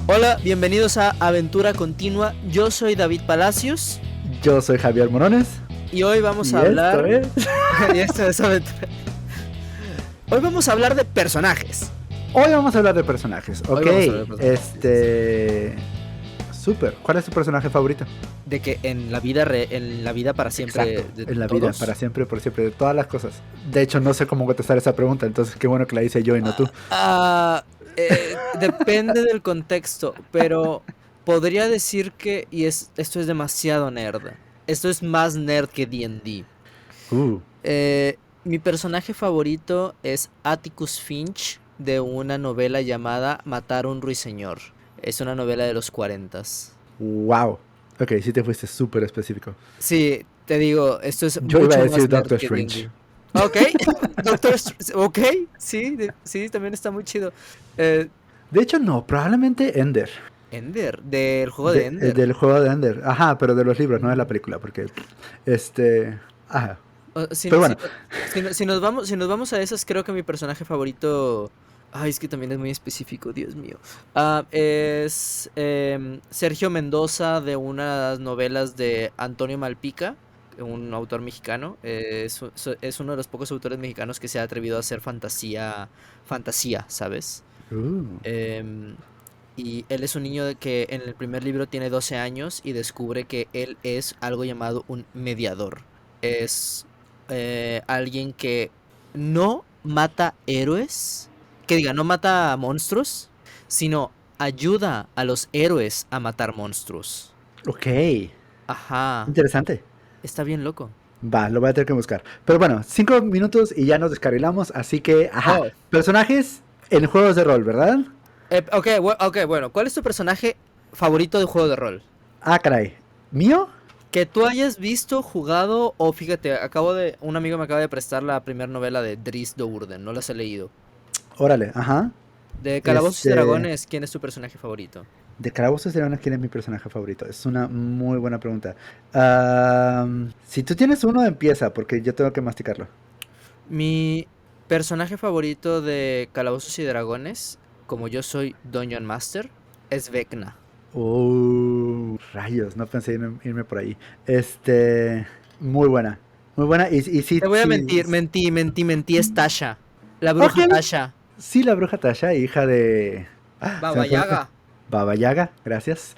Hola, bienvenidos a Aventura Continua. Yo soy David Palacios Yo soy Javier Morones. y hoy vamos Y a hablar. esto es... Y esto es Aventura. Hoy vamos a hablar de personajes. Hoy vamos a hablar de personajes. Hoy Ok, vamos a hablar de personajes. Súper. ¿Cuál es tu personaje favorito? De que en la vida para siempre. Exacto. De En la todos. vida, para siempre, por siempre, de todas las cosas. De hecho, no sé cómo contestar esa pregunta, entonces qué bueno que la hice yo y no tú. Depende del contexto, pero podría decir que, esto es demasiado nerd. Esto es más nerd que D&D. Mi personaje favorito es Atticus Finch de una novela llamada Matar a un ruiseñor. Es una novela de los 40s. Wow. Ok, sí te fuiste súper específico. Sí, te digo, esto es Yo iba mucho a más decir nerd Doctor que Strange. D&D. Ok, ok, sí, sí, también está muy chido. Eh, De hecho, no, probablemente Ender. Ender, del juego de Ender. Del juego de Ender. Ajá, pero de los libros, no de la película, porque... Ajá. Si, Pero si- bueno, si nos vamos a esas, creo que mi personaje favorito. Ay, es que también es muy específico, Dios mío. Es Sergio Mendoza de unas novelas de Antonio Malpica, un autor mexicano. Es uno de los pocos autores mexicanos que se ha atrevido a hacer fantasía, ¿sabes? Em, y él es un niño que en el primer libro tiene 12 años y descubre que él es algo llamado un mediador. Es alguien que no mata héroes, que diga, no mata monstruos, sino ayuda a los héroes a matar monstruos. ok. Ajá, Interesante. está bien loco. Va, lo voy a tener que buscar. Pero bueno, 5 minutos y ya nos descarrilamos, así que, ajá. Oh, Personajes en juegos de rol, ¿verdad? ok, bueno, ¿cuál es tu personaje favorito de juego de rol? Ah, caray. ¿Mío? Que tú hayas visto, jugado, o fíjate, un amigo me acaba de prestar la primera novela de Dries Do'Urden, no las he leído. Órale, ajá. De Calabozos y Este... Dragones, ¿quién es tu personaje favorito? De Calabozos y Dragones, ¿quién es mi personaje favorito? Es una muy buena pregunta. Si tú tienes uno, empieza, porque yo tengo que masticarlo. Mi personaje favorito de Calabozos y Dragones, como yo soy Dungeon Master, es Vecna. Rayos, no pensé irme por ahí. Muy buena. Muy buena. Y sí, Te voy a sí. mentí, es Tasha. La Ok. bruja Tasha. Sí, la bruja Tasha, hija de... se me Baba fue el nombre. Yaga. Baba Yaga, gracias.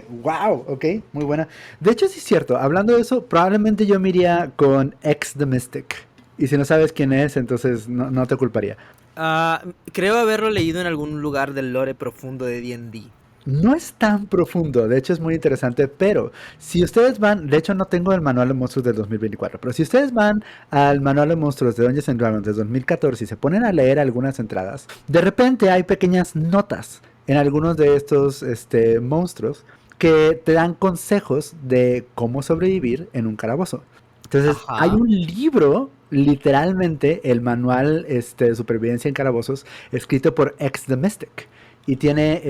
Wow, ok, muy buena. De hecho, sí es cierto, hablando de eso, probablemente yo me iría con X the Mystic. Y si no sabes quién es, entonces no te culparía. Creo haberlo leído en algún lugar del lore profundo de D&D. No es tan profundo, de hecho es muy interesante, pero si ustedes van, de hecho no tengo el manual de monstruos del 2024, pero si ustedes van al manual de monstruos de Dungeons and Dragons del 2014 y se ponen a leer algunas entradas, de repente hay pequeñas notas en algunos de estos monstruos que te dan consejos de cómo sobrevivir en un calabozo. Entonces hay Ajá. un libro, literalmente el manual de supervivencia en calabozos, escrito por X the Mystic. Y tiene,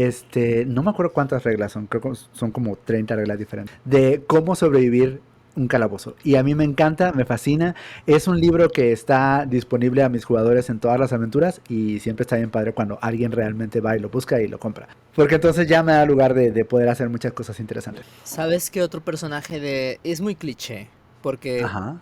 no me acuerdo cuántas reglas son, creo que son como 30 reglas diferentes, de cómo sobrevivir un calabozo. Y a mí me encanta, me fascina. Es un libro que está disponible a mis jugadores en todas las aventuras y siempre está bien padre cuando alguien realmente va y lo busca y lo compra. Porque entonces ya me da lugar de poder hacer muchas cosas interesantes. ¿Sabes qué otro personaje de... Es muy cliché, porque Ajá,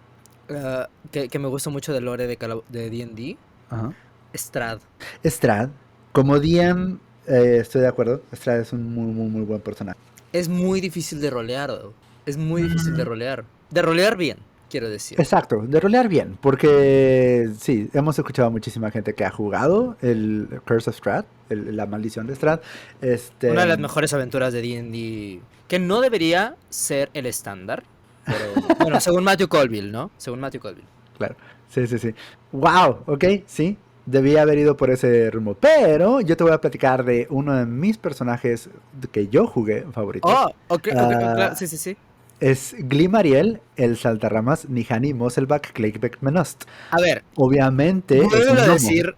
que me gusta mucho del lore de D&D? ajá. Strahd. Strahd, como DM, estoy de acuerdo. Strahd es un muy, muy, muy buen personaje. Es muy difícil de rolear, though. Es muy difícil de rolear. De rolear bien, quiero decir. Exacto, de rolear bien, porque sí, hemos escuchado a muchísima gente que ha jugado el Curse of Strahd, la maldición de Strahd. Una de las mejores aventuras de D&D, que no debería ser el estándar, pero bueno, según Matthew Colville, ¿no? Según Matthew Colville. Claro, sí, sí, sí. Wow, ok, sí, debía haber ido por ese rumbo, pero yo te voy a platicar de uno de mis personajes que yo jugué favoritos. Oh, ok, claro, Ah, sí, sí, sí. es Glimariel, el saltarramas Nihani Mosselback Clakeback Menost. A ver, Obviamente es vuélvelo un a gnomo. decir,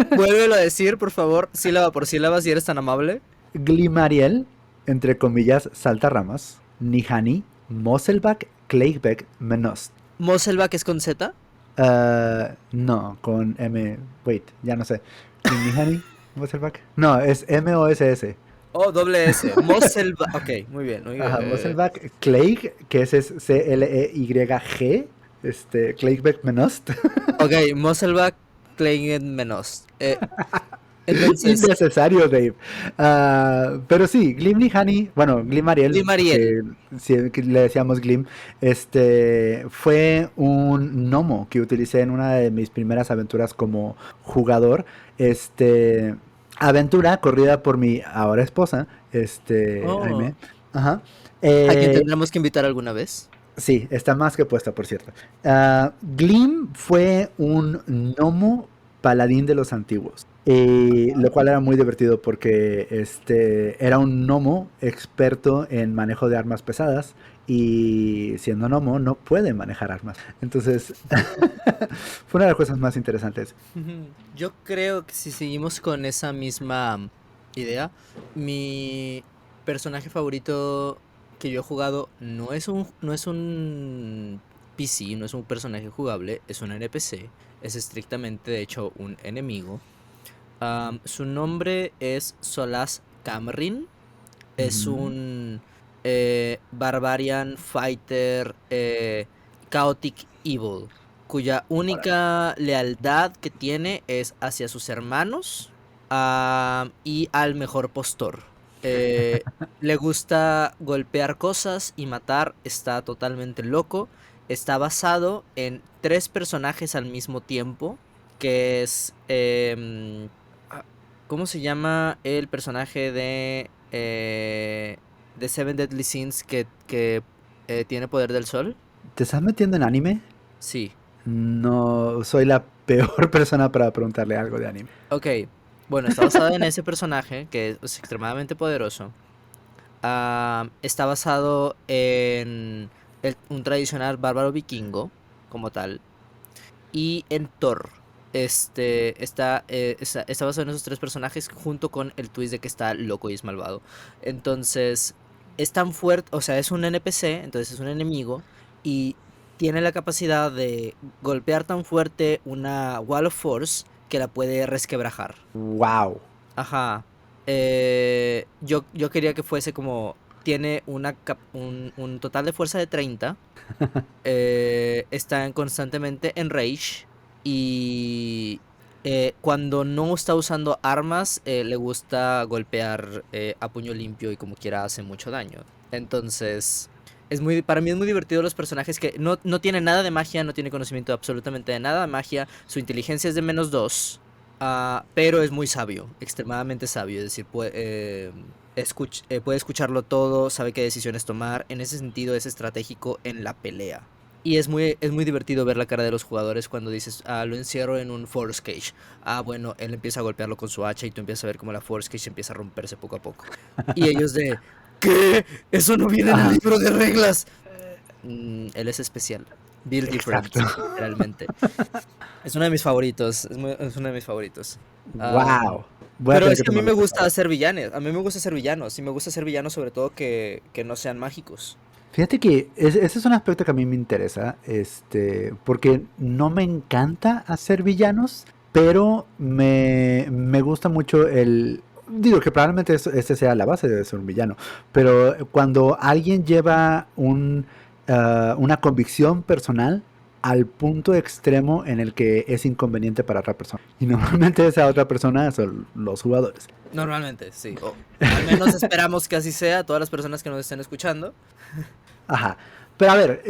vuélvelo a decir, por favor, sílaba por sílaba, si eres tan amable. Glimariel, entre comillas, saltarramas, Nihani, Mosselback, Clakeback, Menost. Mosselback es con Z. No, con M. Wait, ya no sé. Nihani. Musselback. No, es M-O-S-S. Oh, doble S. Mosselback. Ok, muy bien. Muy bien. Ajá, Musselback. Clegg, que ese es C-L-E-Y-G. Clegg Menost. Ok, Mosselback Kleingen Menos. Entonces, Innecesario, Dave. Pero sí, Glimly Honey, bueno, Glim Ariel, Limariel. que, sí, que le decíamos Glim, fue un gnomo que utilicé en una de mis primeras aventuras como jugador. Este, aventura corrida por mi ahora esposa, Oh, Aime. Ajá. a quien Eh, tendremos que invitar alguna vez. Sí, está más que puesta, por cierto. Glim fue un gnomo paladín de los antiguos, lo cual era muy divertido porque era un gnomo experto en manejo de armas pesadas y siendo gnomo no puede manejar armas. Entonces, fue una de las cosas más interesantes. Yo creo que si seguimos con esa misma idea, mi personaje favorito que yo he jugado no es un PC, no es un personaje jugable, es un NPC, es estrictamente de hecho un enemigo. Su nombre es Solas Camrin, es Ujú. un Barbarian Fighter Chaotic Evil, cuya única lealtad que tiene es hacia sus hermanos y al mejor postor. Eh, Le gusta golpear cosas y matar, está totalmente loco. Está basado en tres personajes al mismo tiempo, que es... ¿cómo se llama el personaje de Seven Deadly Sins que tiene poder del sol? ¿Te estás metiendo en anime? Sí. No, soy la peor persona para preguntarle algo de anime. Ok. Bueno, está basado en ese personaje que es extremadamente poderoso. Está basado en un tradicional bárbaro vikingo, como tal. Y en Thor. Está basado en esos tres personajes junto con el twist de que está loco y es malvado. Entonces, es tan fuerte, o sea, es un NPC, entonces es un enemigo y tiene la capacidad de golpear tan fuerte una Wall of Force que la puede resquebrajar. Wow. Ajá. Yo quería que fuese como, tiene un total de fuerza de 30. Está constantemente en rage y cuando no está usando armas le gusta golpear a puño limpio y como quiera hace mucho daño. Entonces, para mí es muy divertido los personajes que no tienen nada de magia, no tiene conocimiento absolutamente de nada de magia, su inteligencia es de -2, pero es muy sabio, extremadamente sabio, es decir, puede escucharlo todo, sabe qué decisiones tomar, en ese sentido es estratégico en la pelea. Y es muy divertido ver la cara de los jugadores cuando dices, lo encierro en un Force Cage. Bueno, él empieza a golpearlo con su hacha y tú empiezas a ver cómo la Force Cage empieza a romperse poco a poco. Y ellos de, ¿qué? Eso no viene en el Ajá, libro de reglas. Él es especial. Build different, exacto. literalmente. Es uno de mis favoritos. Es uno de mis favoritos. Am, Wow. Voy a pero tener es que que a mí tomarlo me apuntado. gusta hacer villanos. A mí me gusta hacer villanos. Y me gusta hacer villanos sobre todo que no sean mágicos. Fíjate que ese es un aspecto que a mí me interesa, porque no me encanta hacer villanos, pero me gusta mucho digo que probablemente este sea la base de ser un villano, pero cuando alguien lleva una convicción personal al punto extremo en el que es inconveniente para otra persona. Y normalmente esa otra persona son los jugadores. Normalmente, sí. O al menos esperamos que así sea. Todas las personas que nos estén escuchando. Ajá. Pero a ver,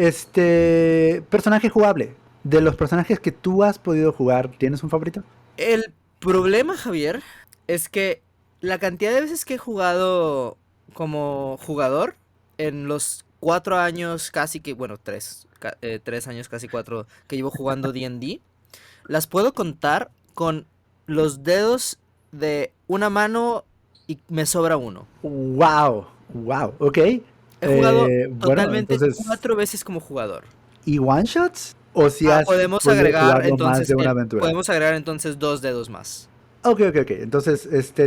personaje jugable. De los personajes que tú has podido jugar, ¿tienes un favorito? El problema, Javier, es que la cantidad de veces que he jugado como jugador en los 4 años casi que, bueno, 3 años, casi 4 que llevo jugando D&D, las puedo contar con los dedos de una mano y me sobra uno. Wow, wow, ok. He jugado Bueno, totalmente entonces, 4 veces como jugador. ¿y one shots? ¿O si has Podemos podido agregar jugarlo más entonces de una aventura? dos dedos más. Ok, ok, ok. Entonces,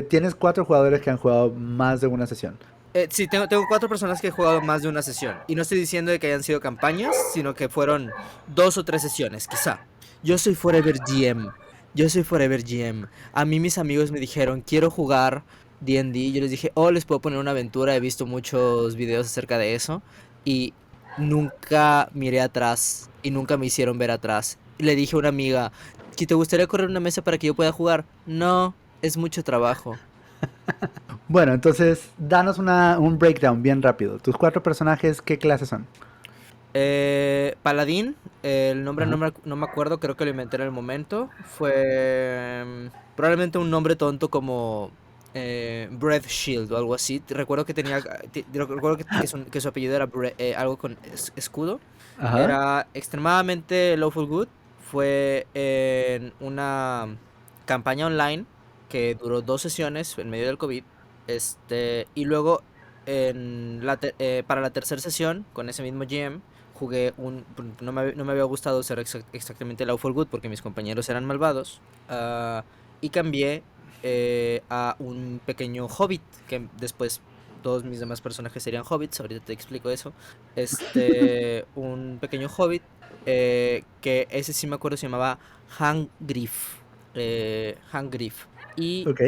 tienes 4 jugadores que han jugado más de una sesión. Sí, tengo 4 personas que he jugado más de una sesión. Y no estoy diciendo de que hayan sido campañas, sino que fueron 2 o 3 sesiones, quizá. Yo soy Forever GM. Yo soy Forever GM. A mí mis amigos me dijeron, quiero jugar D&D. Yo les dije, oh, les puedo poner una aventura. He visto muchos videos acerca de eso. Y nunca miré atrás. Y nunca me hicieron ver atrás. Y le dije a una amiga, ¿que te gustaría correr una mesa para que yo pueda jugar? No, es mucho trabajo. Bueno, entonces, danos un breakdown bien rápido. Tus cuatro personajes, ¿qué clases son? Paladín, el nombre Ajá. no me acuerdo, creo que lo inventé en el momento. Fue probablemente un nombre tonto como Breath Shield o algo así. Recuerdo que tenía, recuerdo que su apellido era algo con escudo. Ajá. Era extremadamente lawful good. Fue en una campaña online que duró 2 sesiones en medio del COVID. Y luego para la tercera sesión, con ese mismo GM, jugué no me había gustado ser exactamente Lawful Good porque mis compañeros eran malvados. Y cambié a un pequeño hobbit, que después todos mis demás personajes serían hobbits, ahorita te explico eso. Un pequeño hobbit, que ese sí me acuerdo se llamaba Hangriff. Hangriff. Y Ok.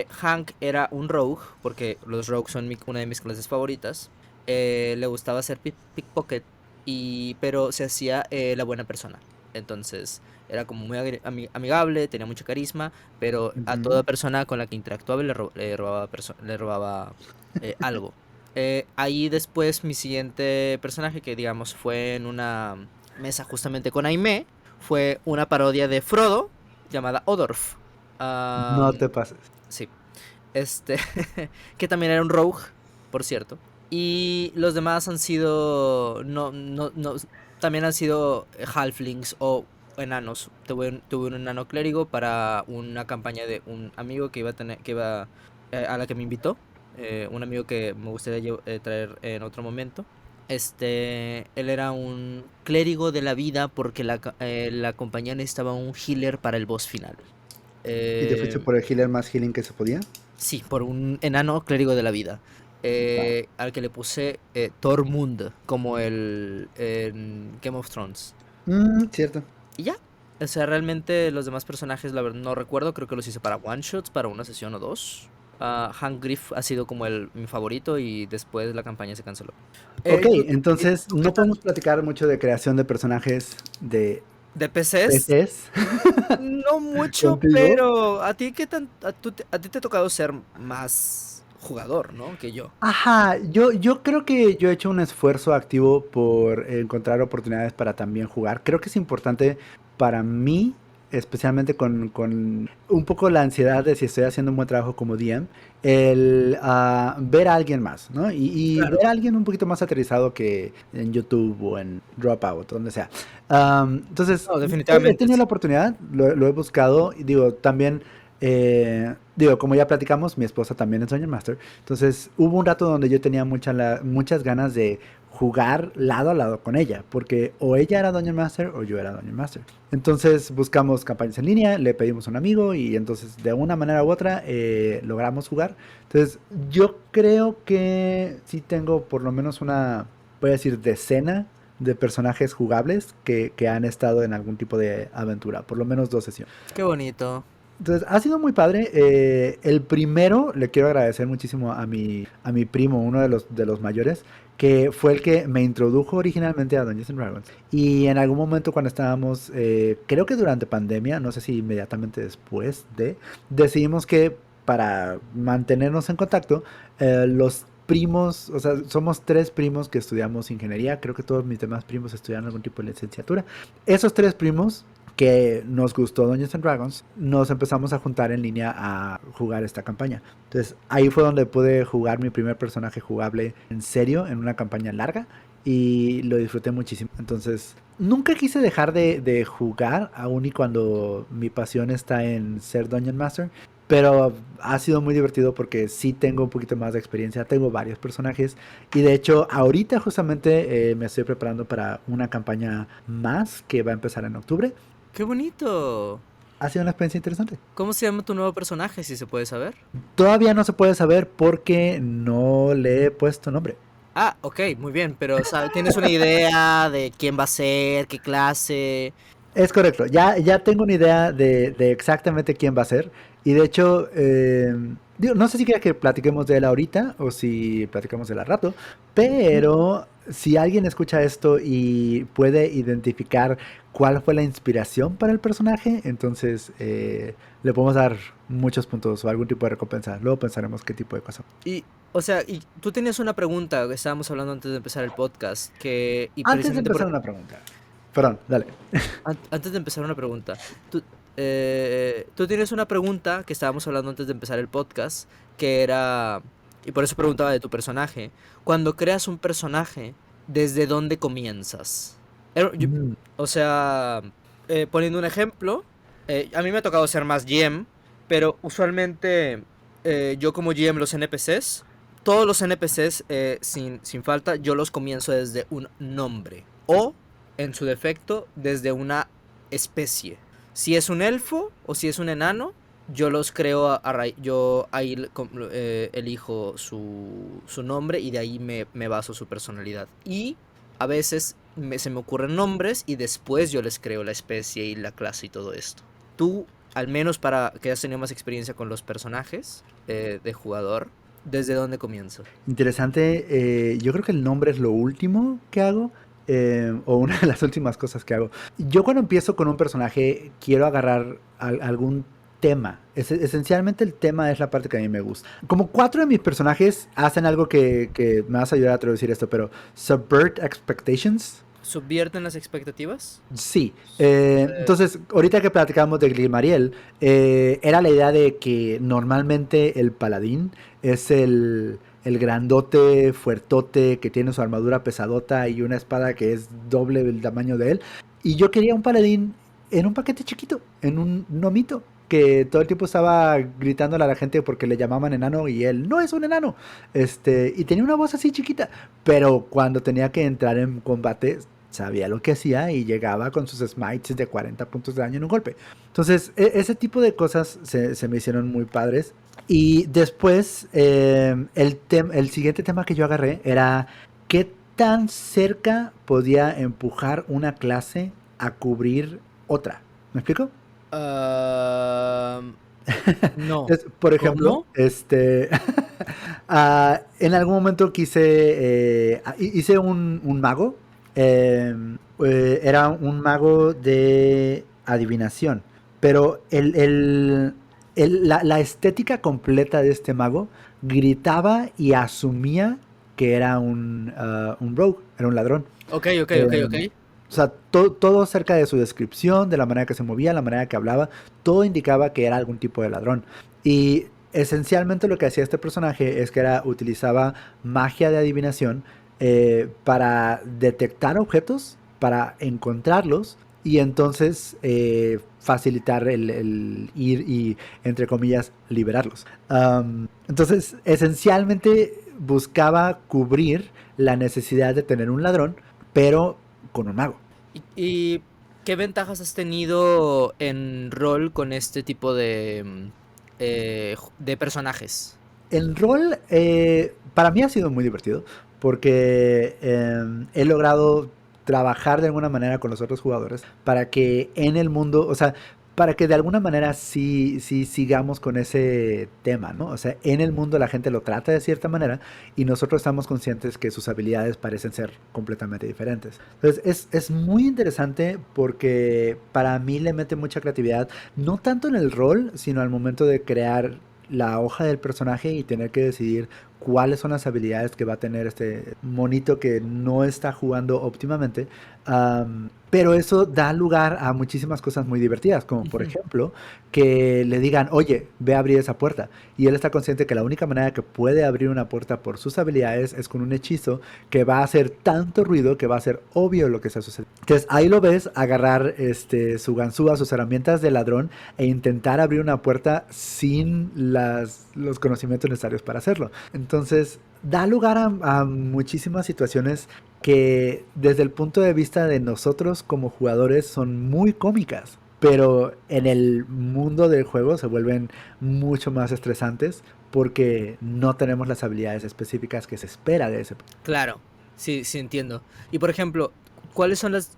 Hank era un rogue, porque los rogues son una de mis clases favoritas. Le gustaba hacer pickpocket, pero se hacía la buena persona. Entonces era como muy amigable, tenía mucho carisma, pero a Ujú. toda persona con la que interactuaba le robaba algo. Ahí después mi siguiente personaje, que digamos fue en una mesa justamente con Aimee, fue una parodia de Frodo llamada Odorf. No te pases. Sí. Este, que también era un rogue, por cierto. Y los demás han sido, no, también han sido halflings o enanos. Tuve un enano clérigo para una campaña de un amigo que iba a tener, a la que me invitó. Un amigo que me gustaría traer en otro momento. Él era un clérigo de la vida porque la compañía necesitaba un healer para el boss final. ¿Y te fuiste Eh, por el healer más healing que se podía? Sí, por un enano clérigo de la vida. Va. Al que le puse Tormund, como el en Game of Thrones. Cierto. Y ya. O sea, realmente los demás personajes, la verdad, no recuerdo. Creo que los hice para one shots, para una sesión o dos. Hank Griff ha sido como mi favorito y después la campaña se canceló. Ok, ¿Y entonces tú qué no tal? podemos platicar mucho de creación de personajes de ¿De PCs? PCs No mucho, contigo. pero a ti qué tan, a ti te ha tocado ser más jugador, ¿no? Que yo. Ajá, yo creo que yo he hecho un esfuerzo activo por encontrar oportunidades para también jugar. Creo que es importante para mí, especialmente con un poco la ansiedad de si estoy haciendo un buen trabajo como DM, el ver a alguien más, ¿no? Y Claro. ver a alguien un poquito más aterrizado que en YouTube o en Dropout, donde sea. Entonces, No, he definitivamente tenido sí. la oportunidad, lo he buscado, y digo, también, digo, como ya platicamos, mi esposa también es Dungeon Master. Entonces hubo un rato donde yo tenía muchas ganas de jugar lado a lado con ella, porque o ella era Dungeon Master o yo era Dungeon Master. Entonces buscamos campañas en línea, le pedimos a un amigo y entonces de una manera u otra logramos jugar. Entonces yo creo que sí tengo por lo menos voy a decir, decena de personajes jugables que han estado en algún tipo de aventura, por lo menos 2 sesiones. Qué bonito. Entonces, ha sido muy padre. El primero, le quiero agradecer muchísimo a mi primo, uno de los mayores, que fue el que me introdujo originalmente a Dungeons and Dragons. Y en algún momento cuando estábamos, creo que durante pandemia, no sé si inmediatamente después decidimos que para mantenernos en contacto, los primos, o sea, somos 3 primos que estudiamos ingeniería, creo que todos mis demás primos estudian algún tipo de licenciatura. Esos 3 primos que nos gustó Dungeons and Dragons, nos empezamos a juntar en línea a jugar esta campaña. Entonces ahí fue donde pude jugar mi primer personaje jugable en serio, en una campaña larga, y lo disfruté muchísimo. Entonces nunca quise dejar de jugar, aun y cuando mi pasión está en ser Dungeon Master. Pero ha sido muy divertido porque sí tengo un poquito más de experiencia, tengo varios personajes y de hecho ahorita justamente me estoy preparando para una campaña más que va a empezar en octubre. Qué bonito. Ha sido una experiencia interesante. ¿Cómo se llama tu nuevo personaje, si se puede saber? Todavía no se puede saber porque no le he puesto nombre. Ah, ok, muy bien, pero ¿tienes una idea de quién va a ser, qué clase? Es correcto, ya tengo una idea de exactamente quién va a ser. Y de hecho, digo, no sé si quieres que platiquemos de él ahorita o si platicamos de él al rato, pero si alguien escucha esto y puede identificar cuál fue la inspiración para el personaje, entonces le podemos dar muchos puntos o algún tipo de recompensa. Luego pensaremos qué tipo de cosa. Y, o sea, y tú tenías una pregunta que estábamos hablando antes de empezar el podcast, y Antes de precisamente empezar una pregunta. Perdón, dale. antes de empezar una pregunta, tú tienes una pregunta que estábamos hablando antes de empezar el podcast, que era, y por eso preguntaba de tu personaje, cuando creas un personaje, ¿desde dónde comienzas? Mm, O sea, poniendo un ejemplo, a mí me ha tocado ser más GM, pero usualmente yo como GM los NPCs, todos los NPCs sin falta, yo los comienzo desde un nombre o, en su defecto, desde una especie. Si es un elfo o si es un enano, yo los creo yo ahí elijo su nombre y de ahí me baso su personalidad. Y a veces se me ocurren nombres y después yo les creo la especie y la clase y todo esto. Tú, al menos para que hayas tenido más experiencia con los personajes de jugador, ¿desde dónde comienzo? Interesante. Yo creo que el nombre es lo último que hago. O una de las últimas cosas que hago. Yo cuando empiezo con un personaje quiero agarrar algún tema. Esencialmente el tema es la parte que a mí me gusta. Como 4 de mis personajes hacen algo que me vas a ayudar a traducir esto, pero subvert expectations. ¿Subvierten las expectativas? Sí, Eh, entonces ahorita que platicábamos de Glimariel, era la idea de que normalmente el paladín es el grandote, fuertote, que tiene su armadura pesadota y una espada que es doble el tamaño de él. Y yo quería un paladín en un paquete chiquito, en un gnomito, que todo el tiempo estaba gritándole a la gente porque le llamaban enano y él no es un enano. Y tenía una voz así chiquita, pero cuando tenía que entrar en combate sabía lo que hacía y llegaba con sus smites de 40 puntos de daño en un golpe. Entonces, ese tipo de cosas se me hicieron muy padres. Y después, el siguiente tema que yo agarré era qué tan cerca podía empujar una clase a cubrir otra. ¿Me explico? ah, no. Entonces, por ejemplo, ¿Cómo? en algún momento hice un mago. eh, Era un mago de adivinación. Pero la estética completa de este mago gritaba y asumía que era un rogue, era un ladrón. Ok, ok, ok, ok. O sea, todo acerca de su descripción, de la manera que se movía, la manera que hablaba, todo indicaba que era algún tipo de ladrón. Y esencialmente lo que hacía este personaje es que utilizaba magia de adivinación para detectar objetos, para encontrarlos y entonces facilitar el ir y, entre comillas, liberarlos. Entonces, esencialmente buscaba cubrir la necesidad de tener un ladrón, pero con un mago. ¿Y qué ventajas has tenido en rol con este tipo de personajes? El rol para mí ha sido muy divertido porque he logrado trabajar de alguna manera con los otros jugadores para que en el mundo, o sea, para que de alguna manera sí sigamos con ese tema, ¿no? O sea, en el mundo la gente lo trata de cierta manera y nosotros estamos conscientes que sus habilidades parecen ser completamente diferentes. Entonces es muy interesante porque para mí le mete mucha creatividad, no tanto en el rol, sino al momento de crear la hoja del personaje y tener que decidir cuáles son las habilidades que va a tener este monito que no está jugando óptimamente. Pero eso da lugar a muchísimas cosas muy divertidas, como por Ujú. ejemplo que le digan, oye, ve a abrir esa puerta. Y él está consciente que la única manera que puede abrir una puerta por sus habilidades es con un hechizo que va a hacer tanto ruido que va a ser obvio lo que está sucediendo. Entonces ahí lo ves agarrar su ganzúa, sus herramientas de ladrón e intentar abrir una puerta sin los conocimientos necesarios para hacerlo. Entonces, da lugar a muchísimas situaciones que desde el punto de vista de nosotros como jugadores son muy cómicas, pero en el mundo del juego se vuelven mucho más estresantes porque no tenemos las habilidades específicas que se espera de ese. Claro, sí, sí entiendo. Y por ejemplo, ¿cuáles son las...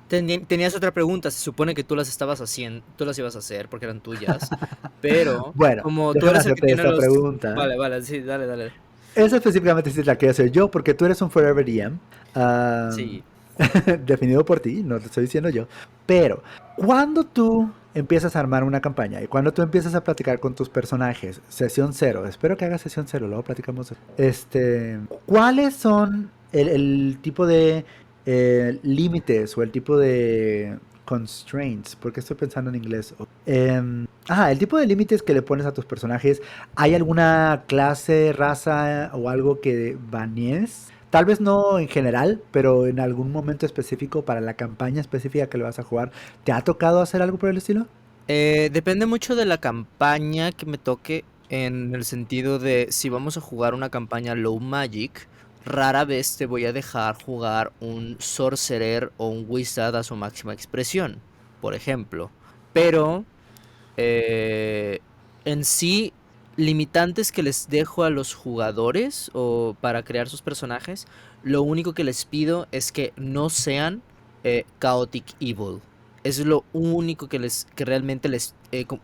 tenías otra pregunta. Se supone que tú las estabas haciendo, tú las ibas a hacer porque eran tuyas. Pero, Bueno, como tú déjame eres el que hacerte tiene esta los. pregunta. Vale, vale, sí, dale, dale. Esa específicamente sí la quiero hacer yo, porque tú eres un Forever DM. Sí. Definido por ti, no te estoy diciendo yo. Pero, cuando tú empiezas a armar una campaña y cuando tú empiezas a platicar con tus personajes, sesión cero, espero que hagas sesión cero, luego platicamos. ¿Cuáles son el tipo de límites o el tipo de constraints? Porque estoy pensando en inglés. El tipo de límites que le pones a tus personajes. ¿Hay alguna clase, raza o algo que banees? Tal vez no en general, pero en algún momento específico para la campaña específica que le vas a jugar. ¿Te ha tocado hacer algo por el estilo? Depende mucho de la campaña que me toque, en el sentido de si vamos a jugar una campaña low magic, rara vez te voy a dejar jugar un sorcerer o un wizard a su máxima expresión, por ejemplo. Pero eh, en sí, limitantes que les dejo a los jugadores o para crear sus personajes, lo único que les pido es que no sean chaotic evil. Es lo único que realmente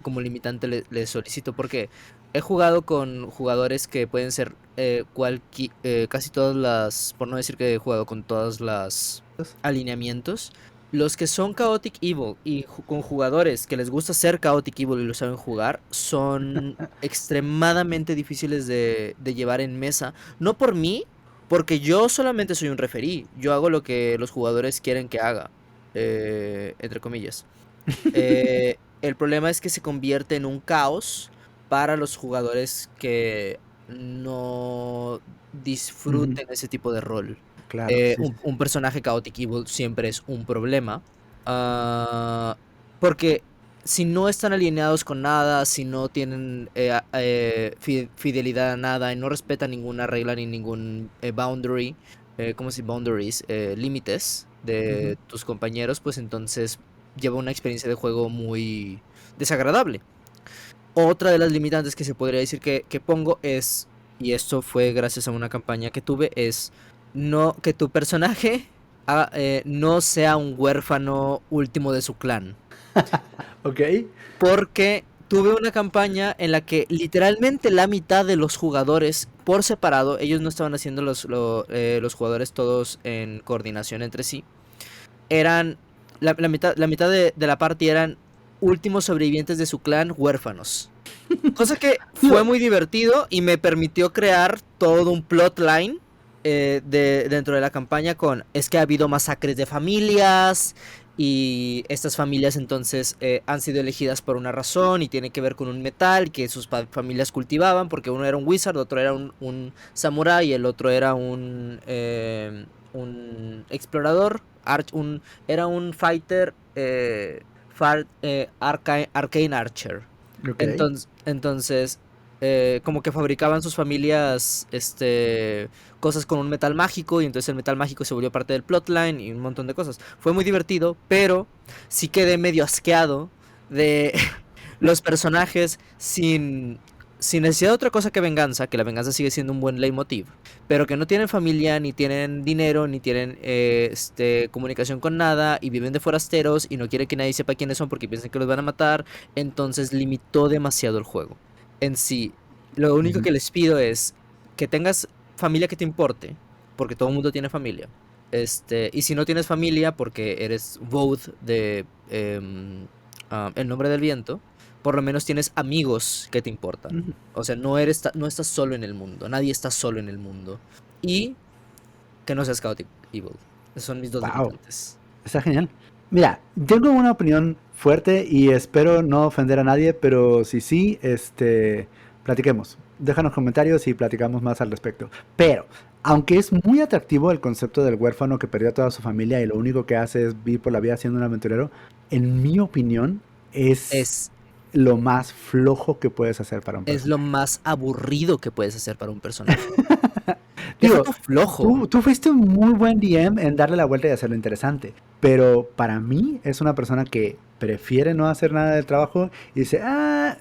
como limitante les solicito, porque he jugado con jugadores que pueden ser casi todas las, por no decir que he jugado con todas las alineamientos. Los que son Chaotic Evil y con jugadores que les gusta ser Chaotic Evil y lo saben jugar, son extremadamente difíciles de llevar en mesa. No por mí, porque yo solamente soy un referí. Yo hago lo que los jugadores quieren que haga, entre comillas. El problema es que se convierte en un caos para los jugadores que no Ujú. disfruten ese tipo de rol. Claro, sí, sí, Un personaje Chaotic Evil siempre es un problema. ah, Porque si no están alineados con nada, si no tienen fidelidad a nada y no respetan ninguna regla ni ningún boundary, ¿cómo se boundaries? Límites sí. Ujú. de tus compañeros, pues entonces lleva una experiencia de juego muy desagradable. Otra de las limitantes que se podría decir que pongo es, y esto fue gracias a una campaña que tuve, es no que tu personaje no sea un huérfano último de su clan. Ok. Porque tuve una campaña en la que literalmente la mitad de los jugadores por separado, ellos no estaban haciendo los jugadores todos en coordinación entre sí, eran la mitad de la party eran últimos sobrevivientes de su clan huérfanos. Cosa que fue Digo, muy divertido y me permitió crear todo un plotline dentro de la campaña con, es que ha habido masacres de familias y estas familias entonces han sido elegidas por una razón y tiene que ver con un metal que sus familias cultivaban, porque uno era un wizard, otro era un samurái y el otro era un explorador, era un fighter, arcane archer. ok. Entonces, como que fabricaban sus familias, cosas con un metal mágico y entonces el metal mágico se volvió parte del plotline y un montón de cosas. Fue muy divertido, pero sí quedé medio asqueado de los personajes sin necesidad de otra cosa que venganza, que la venganza sigue siendo un buen leitmotiv, pero que no tienen familia, ni tienen dinero, ni tienen comunicación con nada, y viven de forasteros, y no quieren que nadie sepa quiénes son porque piensan que los van a matar, entonces limitó demasiado el juego. En sí, lo único Ujú. que les pido es que tengas familia que te importe, porque todo el mundo tiene familia. Y si no tienes familia, porque eres Voth de El Nombre del Viento, por lo menos tienes amigos que te importan. Ujú. O sea, no estás solo en el mundo. Nadie está solo en el mundo. Y que no seas Chaotic Evil. Esos son mis dos Wow. limitantes. Está genial. Mira, tengo una opinión fuerte y espero no ofender a nadie, pero si sí, platiquemos. Déjanos comentarios y platicamos más al respecto. Pero, aunque es muy atractivo el concepto del huérfano que perdió a toda su familia y lo único que hace es vivir por la vida siendo un aventurero, en mi opinión, es Es, lo más flojo que puedes hacer para un es personaje. lo más aburrido que puedes hacer para un personaje. Deja Digo, tu flojo. tú fuiste un muy buen DM en darle la vuelta y hacerlo interesante, pero para mí es una persona que prefiere no hacer nada del trabajo y dice,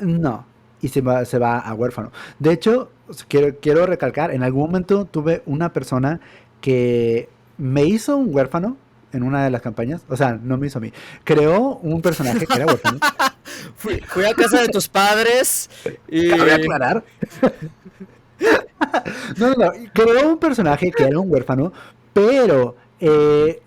no, y se va a huérfano. De hecho, quiero recalcar, en algún momento tuve una persona que me hizo un huérfano en una de las campañas. O sea, no me hizo a mí. Creó un personaje que era huérfano. Fui a casa de tus padres Cabe y... aclarar. No, no, no. Creó un personaje que era un huérfano, pero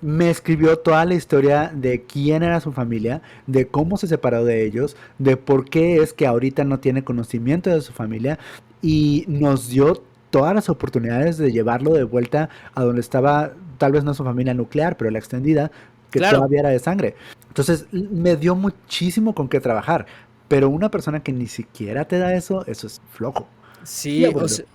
me escribió toda la historia de quién era su familia, de cómo se separó de ellos, de por qué es que ahorita no tiene conocimiento de su familia y nos dio todas las oportunidades de llevarlo de vuelta a donde estaba, tal vez no su familia nuclear, pero la extendida, que Claro, todavía era de sangre. Entonces me dio muchísimo con qué trabajar, pero una persona que ni siquiera te da eso es flojo y sí, aburrido.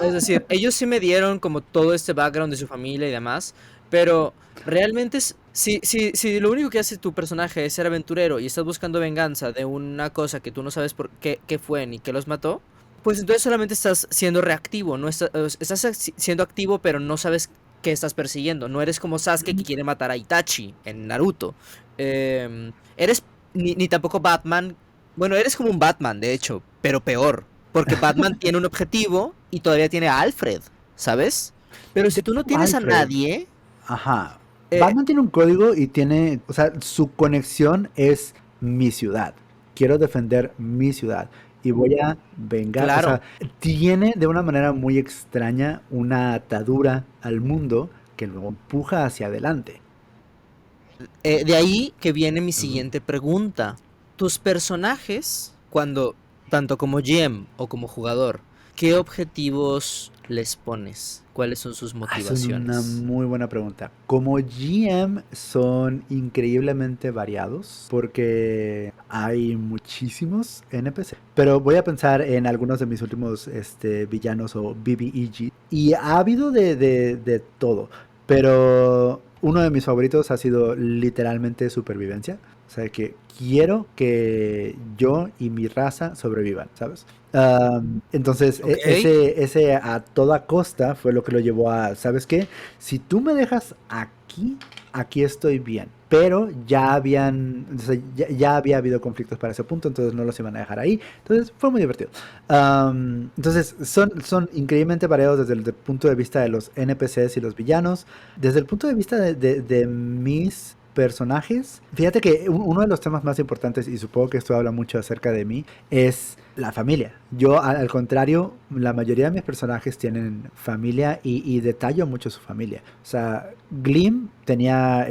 es decir, ellos sí me dieron como todo este background de su familia y demás, pero realmente si lo único que hace tu personaje es ser aventurero y estás buscando venganza de una cosa que tú no sabes por qué fue ni qué los mató, pues entonces solamente estás siendo reactivo, no estás siendo activo pero no sabes qué estás persiguiendo, no eres como Sasuke que quiere matar a Itachi en Naruto. Eres ni tampoco Batman, bueno, eres como un Batman de hecho, pero peor. Porque Batman tiene un objetivo y todavía tiene a Alfred, ¿sabes? Pero si tú no Tengo tienes a Alfred. nadie, Ajá. eh, Batman tiene un código y tiene, o sea, su conexión es mi ciudad. Quiero defender mi ciudad y voy a vengar, o sea, claro, tiene de una manera muy extraña una atadura al mundo que lo empuja hacia adelante. de ahí que viene mi Ujú. siguiente pregunta. Tus personajes, cuando, tanto como GM o como jugador, ¿qué objetivos les pones? ¿Cuáles son sus Esa es una motivaciones? muy buena pregunta. Como GM son increíblemente variados porque hay muchísimos NPC. Pero voy a pensar en algunos de mis últimos villanos o BBEG. Y ha habido de todo. Pero uno de mis favoritos ha sido literalmente supervivencia. O sea que quiero que yo y mi raza sobrevivan, ¿sabes? Entonces, Ok. ese a toda costa fue lo que lo llevó a, ¿sabes qué? Si tú me dejas aquí, aquí estoy bien. Pero ya habían, o sea, ya había habido conflictos para ese punto, entonces no los iban a dejar ahí. Entonces fue muy divertido. Entonces son increíblemente variados desde el punto de vista de los NPCs y los villanos. Desde el punto de vista de mis personajes, fíjate que uno de los temas más importantes, y supongo que esto habla mucho acerca de mí, es la familia. Yo, al contrario, la mayoría de mis personajes tienen familia y detallo mucho su familia. O sea, Glim tenía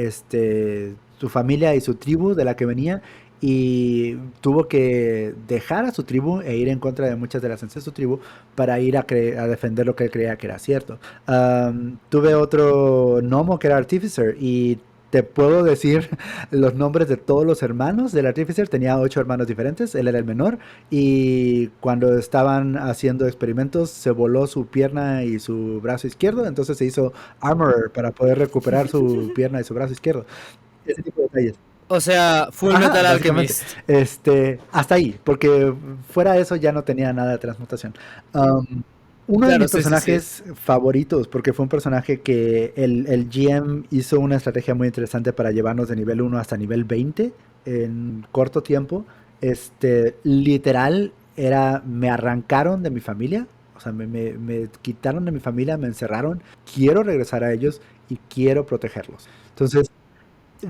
su familia y su tribu de la que venía y tuvo que dejar a su tribu e ir en contra de muchas de las ancestras de su tribu para ir a defender lo que él creía que era cierto. Tuve otro gnomo que era Artificer y te puedo decir los nombres de todos los hermanos del Artificer. Tenía 8 hermanos diferentes, él era el menor y cuando estaban haciendo experimentos se voló su pierna y su brazo izquierdo, entonces se hizo Armorer para poder recuperar su pierna y su brazo izquierdo. Ese tipo de detalles. O sea, Full Ajá, Metal básicamente. Alchemist. Hasta ahí, porque fuera de eso ya no tenía nada de transmutación. Um, Uno de Claro, mis sí, sí, sí. personajes favoritos, porque fue un personaje que el GM hizo una estrategia muy interesante para llevarnos de nivel 1 hasta nivel 20 en corto tiempo. Literal, me arrancaron de mi familia, o sea, me quitaron de mi familia, me encerraron. Quiero regresar a ellos y quiero protegerlos. Entonces,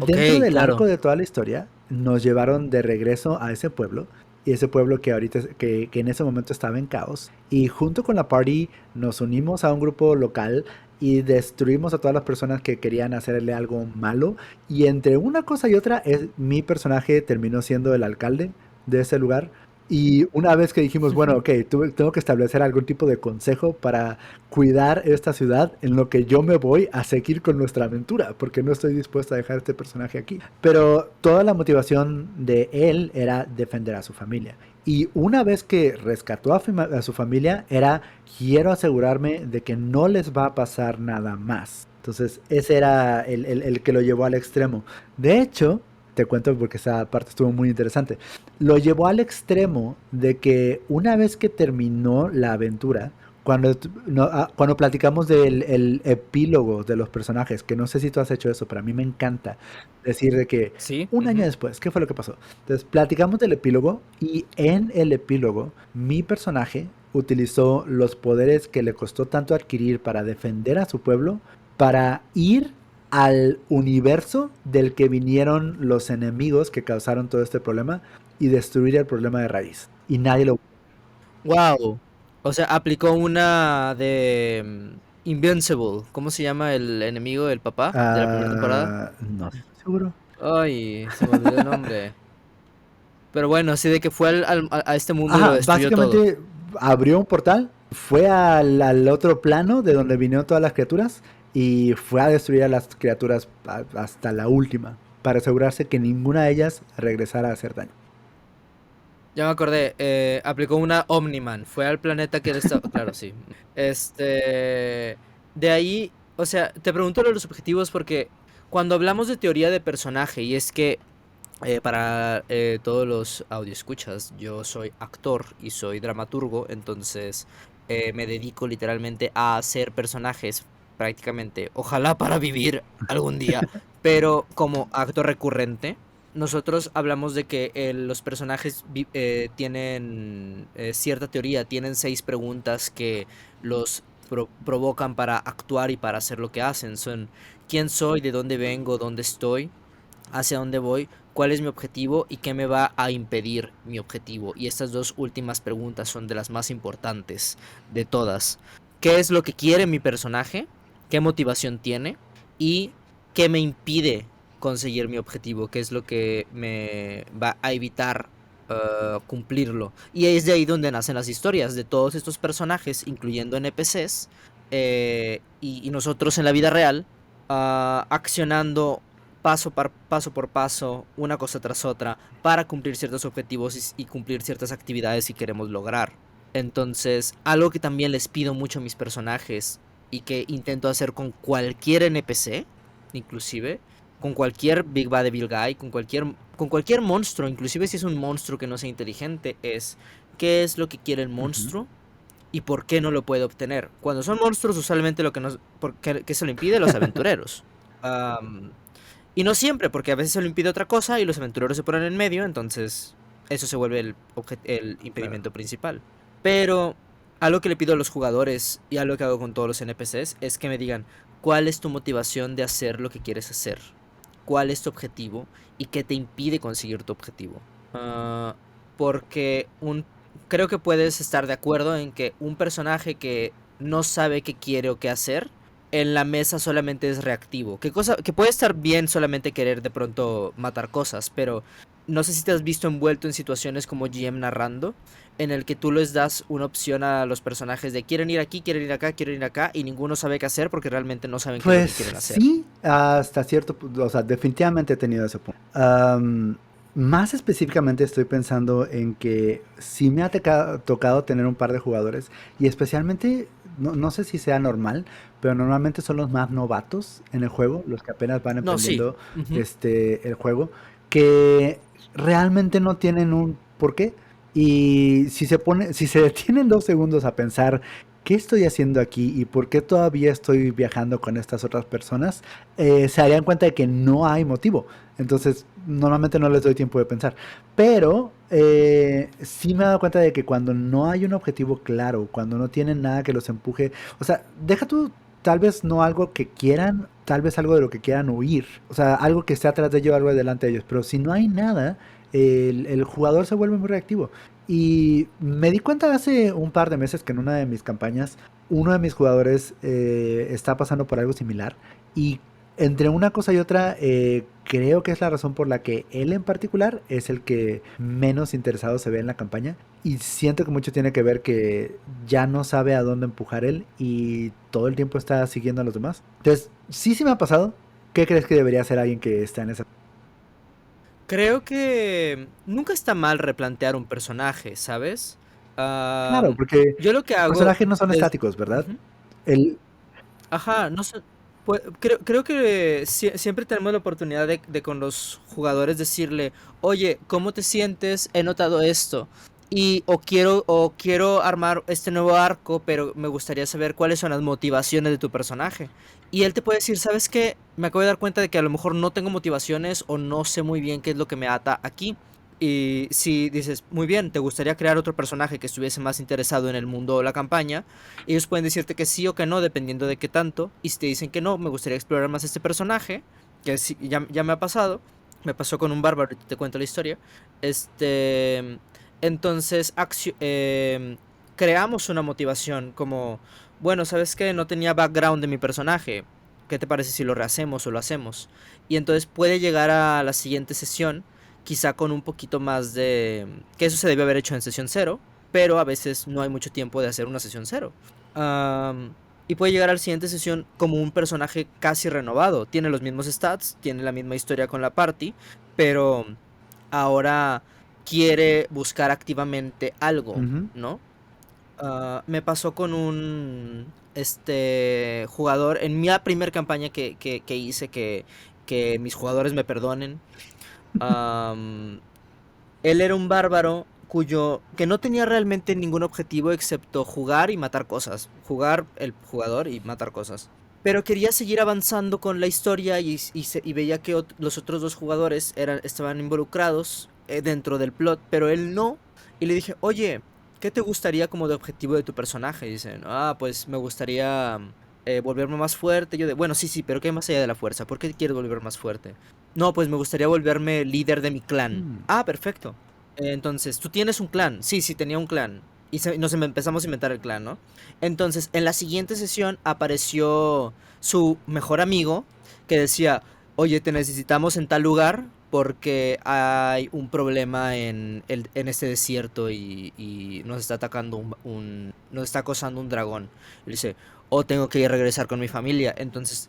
Ok, dentro del arco claro. de toda la historia, nos llevaron de regreso a ese pueblo. Y ese pueblo que ahorita, que en ese momento estaba en caos. Y junto con la party nos unimos a un grupo local y destruimos a todas las personas que querían hacerle algo malo. Y entre una cosa y otra, mi personaje terminó siendo el alcalde de ese lugar. Y una vez que dijimos, bueno, ok, tengo que establecer algún tipo de consejo para cuidar esta ciudad en lo que yo me voy a seguir con nuestra aventura, porque no estoy dispuesto a dejar a este personaje aquí. Pero toda la motivación de él era defender a su familia. Y una vez que rescató a su familia, era quiero asegurarme de que no les va a pasar nada más. Entonces, ese era el que lo llevó al extremo. De hecho, te cuento porque esa parte estuvo muy interesante. Lo llevó al extremo de que una vez que terminó la aventura, cuando platicamos del el epílogo de los personajes, que no sé si tú has hecho eso, pero a mí me encanta decir de que Sí. un año Ujú. después, ¿qué fue lo que pasó? Entonces, platicamos del epílogo y en el epílogo mi personaje utilizó los poderes que le costó tanto adquirir para defender a su pueblo, para ir al universo del que vinieron los enemigos que causaron todo este problema y destruir el problema de raíz. Y nadie lo... Wow. O sea, aplicó una de Invincible. ¿Cómo se llama el enemigo, el papá de la primera temporada? No estoy seguro. Ay, se me olvidó el nombre. Pero bueno, así de que fue a este mundo y lo Ajá, destruyó todo. básicamente abrió un portal, fue al otro plano de donde vinieron todas las criaturas y fue a destruir a las criaturas hasta la última, para asegurarse que ninguna de ellas regresara a hacer daño. Ya me acordé, aplicó una Omniman. Fue al planeta que él estaba. Claro, sí. De ahí, o sea, te pregunto lo de los objetivos porque cuando hablamos de teoría de personaje, y es que para todos los escuchas yo soy actor y soy dramaturgo, entonces me dedico literalmente a hacer personajes prácticamente, ojalá para vivir algún día, pero como actor recurrente, nosotros hablamos de que los personajes tienen cierta teoría, tienen 6 preguntas que los provocan para actuar y para hacer lo que hacen. Son quién soy, de dónde vengo, dónde estoy, hacia dónde voy, cuál es mi objetivo y qué me va a impedir mi objetivo. Y estas 2 últimas preguntas son de las más importantes de todas. ¿Qué es lo que quiere mi personaje? ¿Qué motivación tiene? ¿Y qué me impide conseguir mi objetivo? ¿Qué es lo que me va a evitar cumplirlo? Y es de ahí donde nacen las historias de todos estos personajes, incluyendo NPCs, y nosotros en la vida real, accionando paso por paso, una cosa tras otra, para cumplir ciertos objetivos y cumplir ciertas actividades que queremos lograr. Entonces, algo que también les pido mucho a mis personajes y que intento hacer con cualquier NPC, inclusive, con cualquier Big Bad Evil Guy, con cualquier monstruo, inclusive si es un monstruo que no sea inteligente, es qué es lo que quiere el Ujú. monstruo y por qué no lo puede obtener. Cuando son monstruos, usualmente lo que nos, que se lo impide los aventureros. Am, y no siempre, porque a veces se lo impide otra cosa y los aventureros se ponen en medio, entonces eso se vuelve el Claro. impedimento principal. Pero algo que le pido a los jugadores y algo que hago con todos los NPCs es que me digan cuál es tu motivación de hacer lo que quieres hacer, cuál es tu objetivo y qué te impide conseguir tu objetivo. Ah, porque creo que puedes estar de acuerdo en que un personaje que no sabe qué quiere o qué hacer en la mesa solamente es reactivo. Que puede estar bien solamente querer de pronto matar cosas, pero no sé si te has visto envuelto en situaciones como GM narrando, en el que tú les das una opción a los personajes de quieren ir aquí, quieren ir acá, y ninguno sabe qué hacer porque realmente no saben qué es lo Pues que quieren hacer. sí, hasta cierto punto, o sea, definitivamente he tenido ese punto. Más específicamente estoy pensando en que sí me ha tocado tener un par de jugadores y especialmente, no sé si sea normal, pero normalmente son los más novatos en el juego, los que apenas van No, sí. emprendiendo Ujú. el juego, que realmente no tienen un porqué. Y si se detienen 2 segundos a pensar ¿qué estoy haciendo aquí y por qué todavía estoy viajando con estas otras personas? Se darían cuenta de que no hay motivo. Entonces, normalmente no les doy tiempo de pensar. Pero sí me he dado cuenta de que cuando no hay un objetivo claro, cuando no tienen nada que los empuje, o sea, deja tú tal vez no algo que quieran, tal vez algo de lo que quieran huir, o sea, algo que esté atrás de ellos, algo delante de ellos, pero si no hay nada, el jugador se vuelve muy reactivo. Y me di cuenta hace un par de meses que en una de mis campañas, uno de mis jugadores está pasando por algo similar. Y entre una cosa y otra, creo que es la razón por la que él en particular es el que menos interesado se ve en la campaña. Y siento que mucho tiene que ver que ya no sabe a dónde empujar él y todo el tiempo está siguiendo a los demás. Entonces, sí me ha pasado. ¿Qué crees que debería hacer alguien que está en esa... Creo que nunca está mal replantear un personaje, ¿sabes? Claro, Am, porque yo lo que los hago personajes no son es... estáticos, ¿verdad? Ujú. El, Ajá, no sé. Creo que siempre tenemos la oportunidad de con los jugadores decirle, oye, ¿cómo te sientes? He notado esto. Y o quiero armar este nuevo arco, pero me gustaría saber cuáles son las motivaciones de tu personaje. Y él te puede decir, ¿sabes qué? Me acabo de dar cuenta de que a lo mejor no tengo motivaciones o no sé muy bien qué es lo que me ata aquí. Y si dices, muy bien, te gustaría crear otro personaje que estuviese más interesado en el mundo o la campaña, ellos pueden decirte que sí o que no, dependiendo de qué tanto. Y si te dicen que no, me gustaría explorar más este personaje, que sí, ya me ha pasado, me pasó con un bárbaro, y te cuento la historia. Este, entonces, creamos una motivación como, bueno, ¿sabes qué? No tenía background de mi personaje. ¿Qué te parece si lo rehacemos o lo hacemos? Y entonces puede llegar a la siguiente sesión quizá con un poquito más de... que eso se debe haber hecho en sesión cero, pero a veces no hay mucho tiempo de hacer una sesión cero. Y puede llegar a la siguiente sesión como un personaje casi renovado. Tiene los mismos stats, tiene la misma historia con la party, pero ahora quiere buscar activamente algo, Ujú. ¿no? Me pasó con un jugador en mi primer campaña que hice que mis jugadores me perdonen. Am, Él era un bárbaro que no tenía realmente ningún objetivo excepto jugar y matar cosas. Jugar el jugador y matar cosas. Pero quería seguir avanzando con la historia y veía que los otros dos jugadores estaban involucrados dentro del plot, pero él no. Y le dije, oye, ¿qué te gustaría como de objetivo de tu personaje? Y dicen, pues me gustaría volverme más fuerte. Yo bueno, sí, sí, pero ¿qué hay más allá de la fuerza? ¿Por qué quieres volver más fuerte? No, pues me gustaría volverme líder de mi clan. Mm. Ah, perfecto. Entonces, ¿tú tienes un clan? Sí, sí, tenía un clan. Y nos empezamos a inventar el clan, ¿no? Entonces, en la siguiente sesión apareció su mejor amigo que decía, oye, te necesitamos en tal lugar porque hay un problema en este desierto y nos está atacando nos está acosando un dragón. Y dice, tengo que ir a regresar con mi familia. Entonces,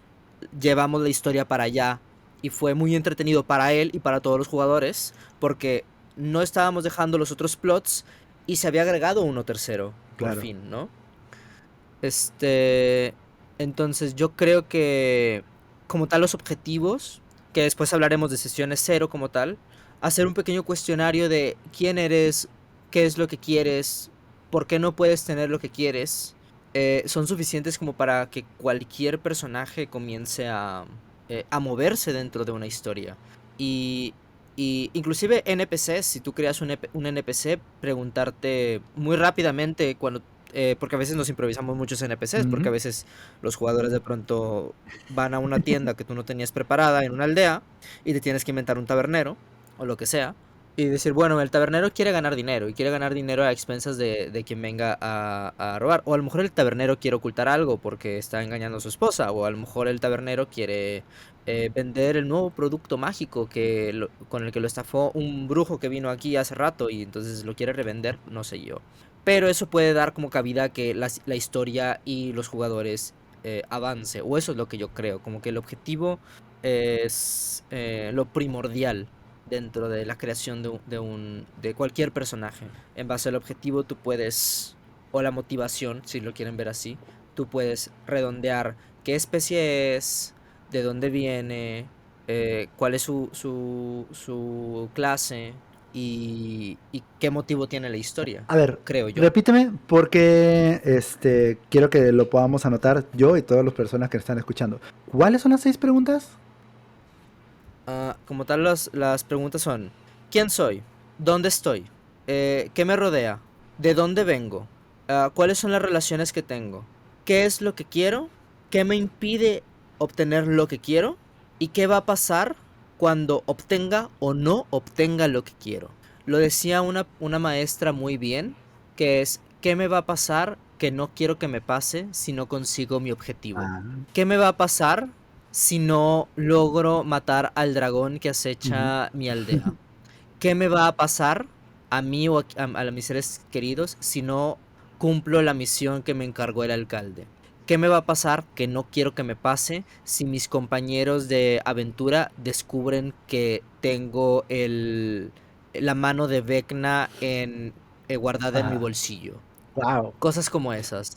llevamos la historia para allá y fue muy entretenido para él y para todos los jugadores porque no estábamos dejando los otros plots y se había agregado uno tercero, por Claro. fin, ¿no? Este, entonces yo creo que como tal los objetivos, que después hablaremos de sesiones cero como tal, hacer un pequeño cuestionario de quién eres, qué es lo que quieres, por qué no puedes tener lo que quieres, son suficientes como para que cualquier personaje comience a moverse dentro de una historia. Y, y inclusive NPCs, si tú creas un NPC, preguntarte muy rápidamente porque a veces nos improvisamos muchos NPCs, porque a Ujú. veces los jugadores de pronto van a una tienda que tú no tenías preparada en una aldea y te tienes que inventar un tabernero o lo que sea. Y decir, bueno, el tabernero quiere ganar dinero y quiere ganar dinero a expensas de quien venga a robar. O a lo mejor el tabernero quiere ocultar algo porque está engañando a su esposa. O a lo mejor el tabernero quiere vender el nuevo producto mágico con el que lo estafó un brujo que vino aquí hace rato y entonces lo quiere revender, no sé yo. Pero eso puede dar como cabida a que la historia y los jugadores avance. O eso es lo que yo creo. Como que el objetivo es lo primordial dentro de la creación de cualquier personaje. En base al objetivo tú puedes, o la motivación, si lo quieren ver así, tú puedes redondear qué especie es, de dónde viene, cuál es su clase y qué motivo tiene la historia, A ver, creo yo. repíteme porque quiero que lo podamos anotar yo y todas las personas que están escuchando. ¿Cuáles son las 6 preguntas? Como tal, las preguntas son, ¿quién soy? ¿Dónde estoy? ¿Qué me rodea? ¿De dónde vengo? ¿Cuáles son las relaciones que tengo? ¿Qué es lo que quiero? ¿Qué me impide obtener lo que quiero? ¿Y qué va a pasar cuando obtenga o no obtenga lo que quiero? Lo decía una maestra muy bien, que es, ¿qué me va a pasar que no quiero que me pase si no consigo mi objetivo? Ah, ¿Qué me va a pasar si no logro matar al dragón que ujú. acecha mi aldea? ¿Qué me va a pasar a mí o a mis seres queridos si no cumplo la misión que me encargó el alcalde? ¿Qué me va a pasar que no quiero que me pase si mis compañeros de aventura descubren que tengo la mano de Vecna guardada en mi Ah, bolsillo? wow. Cosas como esas.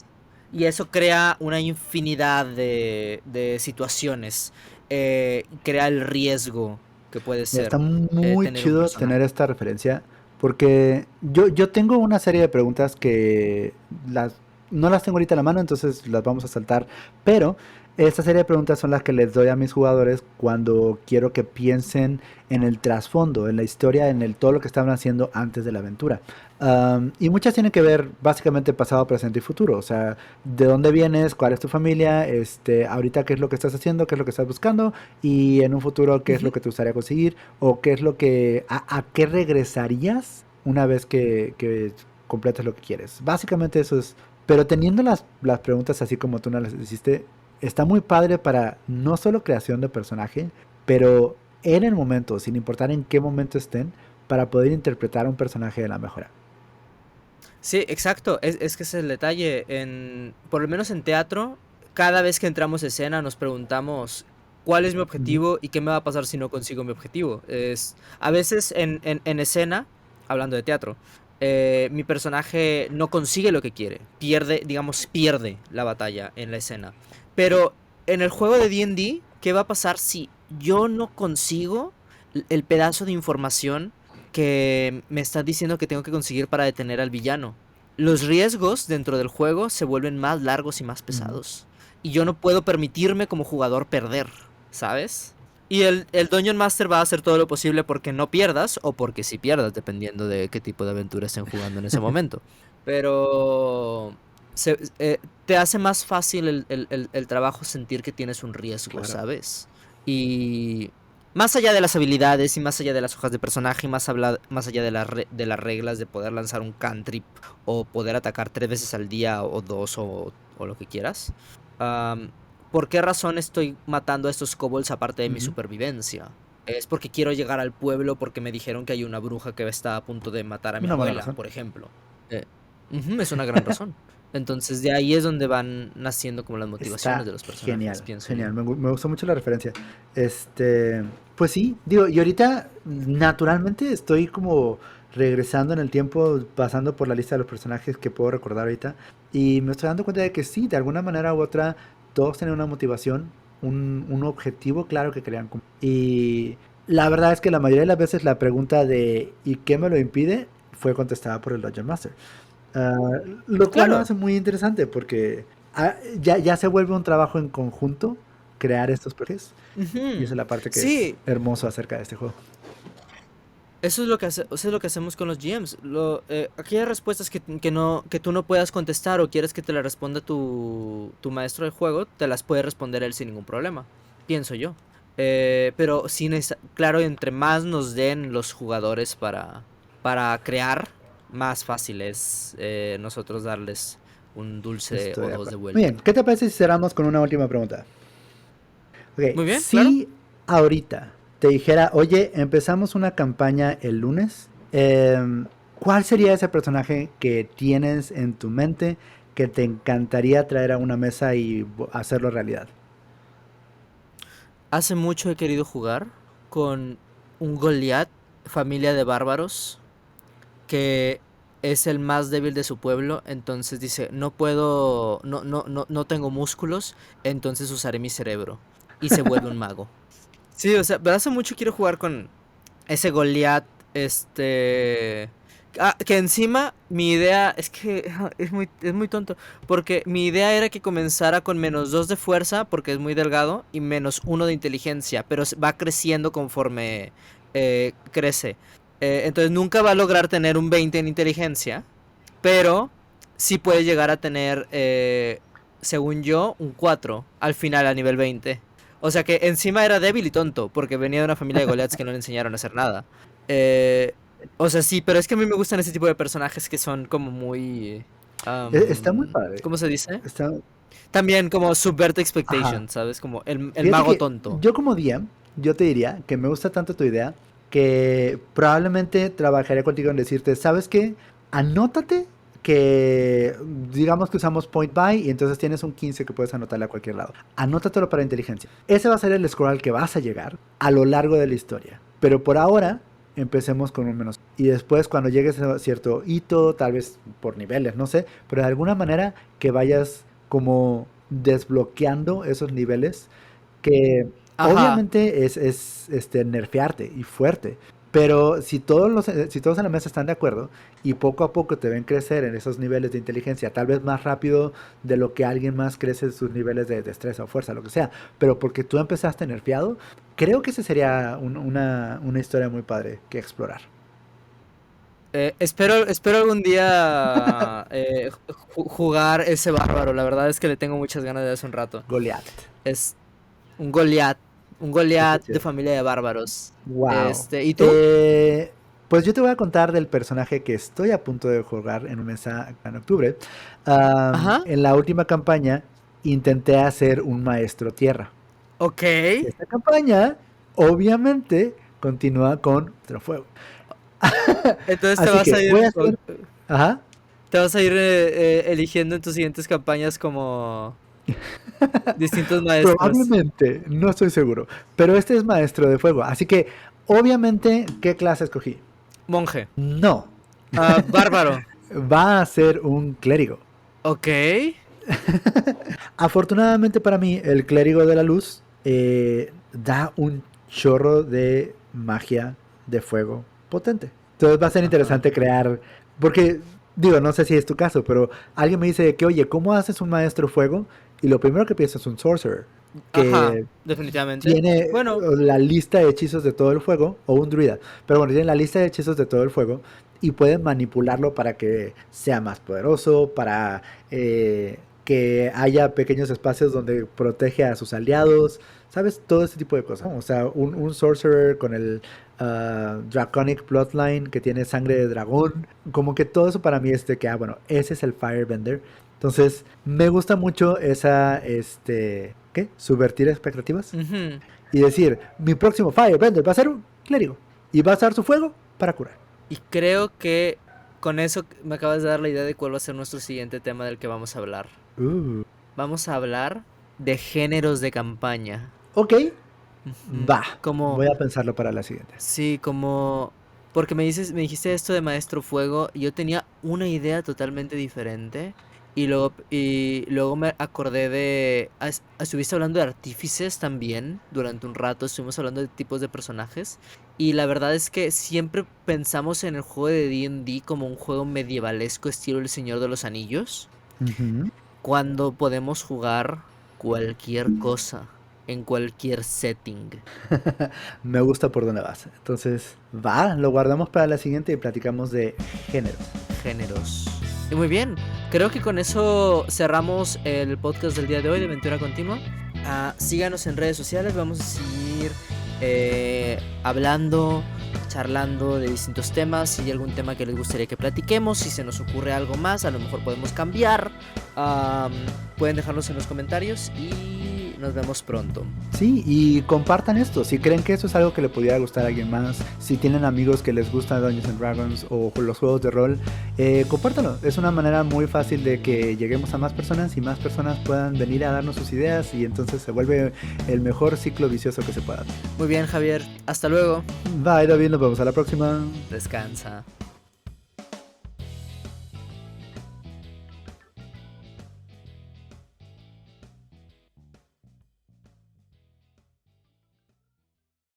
Y eso crea una infinidad de situaciones. Crea el riesgo que puede Está ser muy tener un chido tener personaje. esta referencia porque yo tengo una serie de preguntas que las no las tengo ahorita a la mano, entonces las vamos a saltar. Pero esta serie de preguntas son las que les doy a mis jugadores cuando quiero que piensen en el trasfondo, en la historia, en todo lo que estaban haciendo antes de la aventura. Y muchas tienen que ver básicamente pasado, presente y futuro. O sea, de dónde vienes, cuál es tu familia, ahorita qué es lo que estás haciendo, qué es lo que estás buscando, y en un futuro qué es lo Ujú. que te gustaría conseguir, o qué es lo que, a qué regresarías una vez que completes lo que quieres. Básicamente eso es. Pero teniendo las preguntas así como tú nos las hiciste, está muy padre para no solo creación de personaje, pero en el momento, sin importar en qué momento estén, para poder interpretar a un personaje de la mejora. Sí, exacto. Es que ese es el detalle. Por lo menos en teatro, cada vez que entramos a escena nos preguntamos cuál es mi Ujú. objetivo y qué me va a pasar si no consigo mi objetivo. A veces en escena, hablando de teatro, mi personaje no consigue lo que quiere. Pierde, digamos, pierde la batalla en la escena. Pero en el juego de D&D, ¿qué va a pasar si yo no consigo el pedazo de información que me está diciendo que tengo que conseguir para detener al villano? Los riesgos dentro del juego se vuelven más largos y más Ujú. pesados. Y yo no puedo permitirme como jugador perder, ¿sabes? Y el Dungeon Master va a hacer todo lo posible porque no pierdas, o porque sí pierdas, dependiendo de qué tipo de aventura estén jugando en ese momento. Pero te hace más fácil el trabajo sentir que tienes un riesgo, Claro. ¿sabes? Y más allá de las habilidades y más allá de las hojas de personaje y más allá de, de las reglas de poder lanzar un cantrip o poder atacar 3 veces al día o dos o lo que quieras. am, ¿Por qué razón estoy matando a estos kobolds aparte de mi Ujú. supervivencia? Es porque quiero llegar al pueblo porque me dijeron que hay una bruja que está a punto de matar a mi Una buena abuela, razón. por ejemplo. Eh, es una gran razón. Entonces de ahí es donde van naciendo como las motivaciones Está de los personajes, genial, pienso yo. genial. Me gustó mucho la referencia. Pues sí, digo, y ahorita naturalmente estoy como regresando en el tiempo, pasando por la lista de los personajes que puedo recordar ahorita, y me estoy dando cuenta de que sí, de alguna manera u otra, todos tienen una motivación, un objetivo claro que querían cumplir. Y la verdad es que la mayoría de las veces la pregunta de ¿y qué me lo impide? Fue contestada por el Dungeon Master. Ah, lo cual lo Claro. hace muy interesante porque ya se vuelve un trabajo en conjunto crear estos personajes. Y esa Ujú. es la parte que es Sí, hermoso acerca de este juego. eso es lo que hacemos con los GMs. Aquellas respuestas que tú no puedas contestar o quieres que te la responda tu maestro de juego, te las puede responder él sin ningún problema, pienso yo. Pero sí, claro, entre más nos den los jugadores para crear, más fácil es nosotros darles un dulce Estoy o de dos de acuerdo. Muy bien, vuelta. ¿qué te parece si cerramos con una última pregunta? Ok, Muy bien, claro. si ahorita te dijera, oye, empezamos una campaña el lunes, ¿cuál sería ese personaje que tienes en tu mente que te encantaría traer a una mesa y hacerlo realidad? Hace mucho he querido jugar con un Goliath, familia de bárbaros, que es el más débil de su pueblo, entonces dice, no puedo, no tengo músculos, entonces usaré mi cerebro. Y se vuelve un mago. Sí, o sea, pero hace mucho quiero jugar con ese Goliath, que encima mi idea es que es muy tonto, porque mi idea era que comenzara con -2 de fuerza, porque es muy delgado, y -1 de inteligencia, pero va creciendo conforme crece. Entonces nunca va a lograr tener un 20 en inteligencia, pero sí puede llegar a tener, según yo, un 4 al final a nivel 20. O sea que encima era débil y tonto, porque venía de una familia de Goliaths que no le enseñaron a hacer nada. Eh, o sea, sí, pero es que a mí me gustan ese tipo de personajes que son como muy... Está muy padre. ¿Cómo se dice? Está, También como subvert ajá. expectations, ¿sabes? Como el Fíjate mago que tonto. yo como DM, yo te diría que me gusta tanto tu idea que probablemente trabajaría contigo en decirte, ¿sabes qué? Anótate que digamos que usamos Point Buy y entonces tienes un 15 que puedes anotarle a cualquier lado. Anótatelo para inteligencia. Ese va a ser el score al que vas a llegar a lo largo de la historia. Pero por ahora empecemos con un menos. Y después cuando llegues a cierto hito, tal vez por niveles, no sé, pero de alguna manera que vayas como desbloqueando esos niveles que Ajá. obviamente es nerfearte y fuerte, Pero si todos en la mesa están de acuerdo y poco a poco te ven crecer en esos niveles de inteligencia, tal vez más rápido de lo que alguien más crece en sus niveles de destreza o fuerza, lo que sea, pero porque tú empezaste nerfeado, creo que esa sería una historia muy padre que explorar. Espero algún día jugar ese bárbaro. La verdad es que le tengo muchas ganas de hace un rato. Goliath. Es un Goliath, un Está Goliath de chido. familia de bárbaros. Wow. ¿Y tú? Pues yo te voy a contar del personaje que estoy a punto de jugar en una mesa en octubre. Ajá, En la última campaña intenté hacer un maestro tierra. ok. Esta campaña, obviamente, continúa con Maestro Fuego. Entonces Así que voy a hacer... Ajá. te vas a ir eligiendo en tus siguientes campañas como distintos maestros. Probablemente, no estoy seguro. Pero este es maestro de fuego. Así que, obviamente, ¿qué clase escogí? Monje. No. Bárbaro. Va a ser un clérigo. Ok. Afortunadamente para mí, el clérigo de la luz da un chorro de magia de fuego potente. Entonces va a ser Ajá. interesante crear, porque digo, no sé si es tu caso, pero alguien me dice que, oye, ¿cómo haces un maestro fuego? Y lo primero que pienso es un sorcerer, Ajá, que definitivamente. tiene Bueno, la lista de hechizos de todo el fuego, o un druida, pero bueno, tiene la lista de hechizos de todo el fuego y puede manipularlo para que sea más poderoso, para que haya pequeños espacios donde protege a sus aliados, ¿sabes? Todo ese tipo de cosas. O sea, un sorcerer con el Draconic Bloodline que tiene sangre de dragón, como que todo eso para mí es de que, bueno, ese es el Firebender. Entonces, me gusta mucho esa, ¿qué? Subvertir expectativas ujú. y decir, mi próximo Firebender va a ser un clérigo y va a usar su fuego para curar. Y creo que con eso me acabas de dar la idea de cuál va a ser nuestro siguiente tema del que vamos a hablar. Uh, Vamos a hablar de géneros de campaña. ok, Ujú. va. Como, Voy a pensarlo para la siguiente. sí, como, porque me dijiste esto de Maestro Fuego y yo tenía una idea totalmente diferente. Y luego me acordé de, estuviste hablando de artífices también durante un rato, estuvimos hablando de tipos de personajes. Y la verdad es que siempre pensamos en el juego de D&D como un juego medievalesco estilo El Señor de los Anillos, Ujú. cuando podemos jugar cualquier cosa, en cualquier setting. Me gusta por dónde vas. Entonces, va, lo guardamos para la siguiente y platicamos de géneros. Géneros. Y muy bien, creo que con eso cerramos el podcast del día de hoy de Aventura Continua. Síganos en redes sociales, vamos a seguir hablando, charlando de distintos temas. Si hay algún tema que les gustaría que platiquemos, si se nos ocurre algo más, a lo mejor podemos cambiar. Am, Pueden dejarlos en los comentarios y nos vemos pronto. Sí, y compartan esto. Si creen que eso es algo que le pudiera gustar a alguien más, si tienen amigos que les gustan Dungeons and Dragons o los juegos de rol, compártanlo. Es una manera muy fácil de que lleguemos a más personas y más personas puedan venir a darnos sus ideas y entonces se vuelve el mejor ciclo vicioso que se pueda. Muy bien, Javier, hasta luego. Bye, David, nos vemos a la próxima. Descansa.